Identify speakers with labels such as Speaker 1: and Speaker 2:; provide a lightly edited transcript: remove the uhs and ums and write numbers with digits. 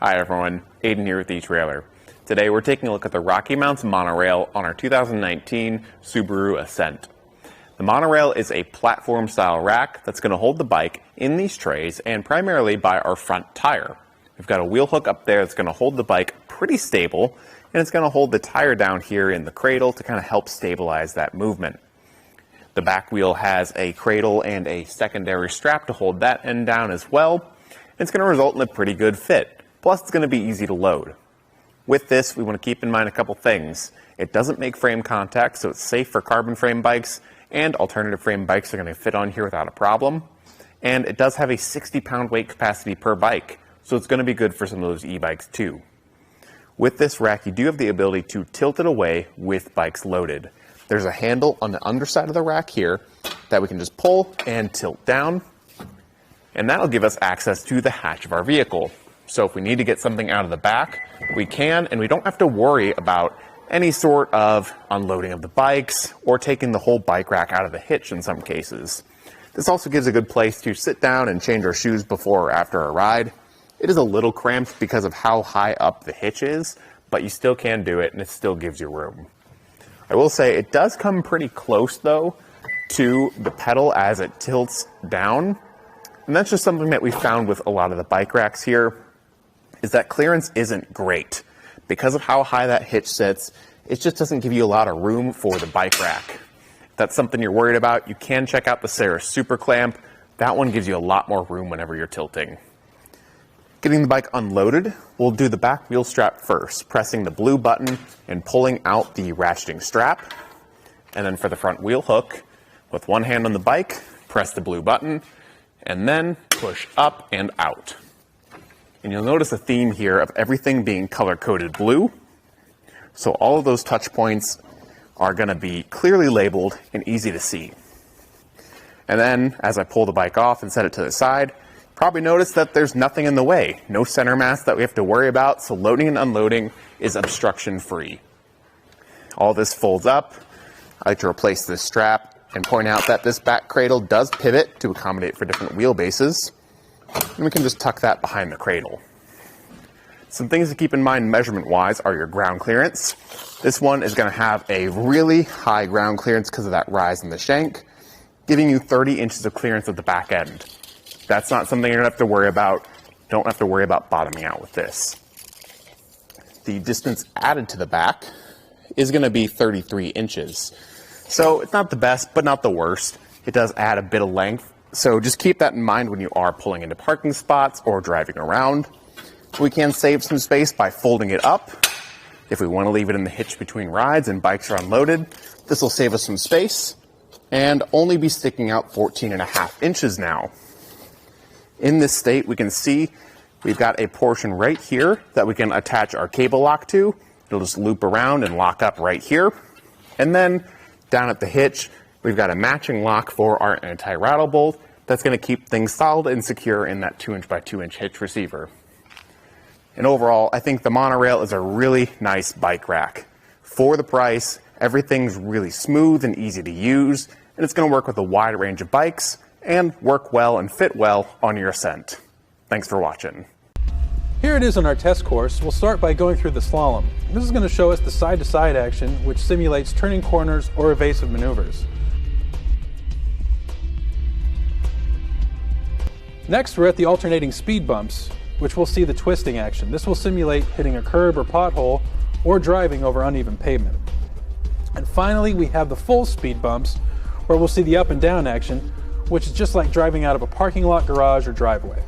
Speaker 1: Hi everyone, Aiden here with eTrailer. Today we're taking a look at the RockyMounts MonoRail on our 2019 Subaru Ascent. The MonoRail is a platform style rack that's going to hold the bike in these trays and primarily by our front tire. We've got a wheel hook up there that's going to hold the bike pretty stable, and it's going to hold the tire down here in the cradle to kind of help stabilize that movement. The back wheel has a cradle and a secondary strap to hold that end down as well. It's going to result in a pretty good fit. Plus, it's going to be easy to load. With this, we want to keep in mind a couple things. It doesn't make frame contact, so it's safe for carbon frame bikes, and alternative frame bikes are going to fit on here without a problem. And it does have a 60-pound weight capacity per bike, so it's going to be good for some of those e-bikes too. With this rack, you do have the ability to tilt it away with bikes loaded. There's a handle on the underside of the rack here that we can just pull and tilt down, and that'll give us access to the hatch of our vehicle. So if we need to get something out of the back, we can, and we don't have to worry about any sort of unloading of the bikes or taking the whole bike rack out of the hitch in some cases. This also gives a good place to sit down and change our shoes before or after a ride. It is a little cramped because of how high up the hitch is, but you still can do it and it still gives you room. I will say it does come pretty close though to the pedal as it tilts down. And that's just something that we found with a lot of the bike racks here, is that clearance isn't great. Because of how high that hitch sits, it just doesn't give you a lot of room for the bike rack. If that's something you're worried about, you can check out the Sarah Super Clamp. That one gives you a lot more room whenever you're tilting. Getting the bike unloaded, we'll do the back wheel strap first, pressing the blue button and pulling out the ratcheting strap. And then for the front wheel hook, with one hand on the bike, press the blue button, and then push up and out. And you'll notice a theme here of everything being color-coded blue. So all of those touch points are going to be clearly labeled and easy to see. And then as I pull the bike off and set it to the side, probably notice that there's nothing in the way. No center mass that we have to worry about, so loading and unloading is obstruction-free. All this folds up. I like to replace this strap and point out that this back cradle does pivot to accommodate for different wheelbases. And we can just tuck that behind the cradle. Some things to keep in mind measurement-wise are your ground clearance. This one is going to have a really high ground clearance because of that rise in the shank, giving you 30 inches of clearance at the back end. That's not something you're going to have to worry about. Don't have to worry about bottoming out with this. The distance added to the back is going to be 33 inches. So it's not the best, but not the worst. It does add a bit of length. So just keep that in mind when you are pulling into parking spots or driving around. We can save some space by folding it up. If we want to leave it in the hitch between rides and bikes are unloaded, this will save us some space and only be sticking out 14.5 inches now. In this state, we can see we've got a portion right here that we can attach our cable lock to. It'll just loop around and lock up right here. And then down at the hitch, we've got a matching lock for our anti-rattle bolt that's going to keep things solid and secure in that 2" by 2" hitch receiver. And overall, I think the MonoRail is a really nice bike rack. For the price, everything's really smooth and easy to use, and it's going to work with a wide range of bikes and work well and fit well on your Ascent. Thanks for watching.
Speaker 2: Here it is on our test course. We'll start by going through the slalom. This is going to show us the side-to-side action, which simulates turning corners or evasive maneuvers. Next, we're at the alternating speed bumps, which we'll see the twisting action. This will simulate hitting a curb or pothole or driving over uneven pavement. And finally, we have the full speed bumps, where we'll see the up and down action, which is just like driving out of a parking lot, garage, or driveway.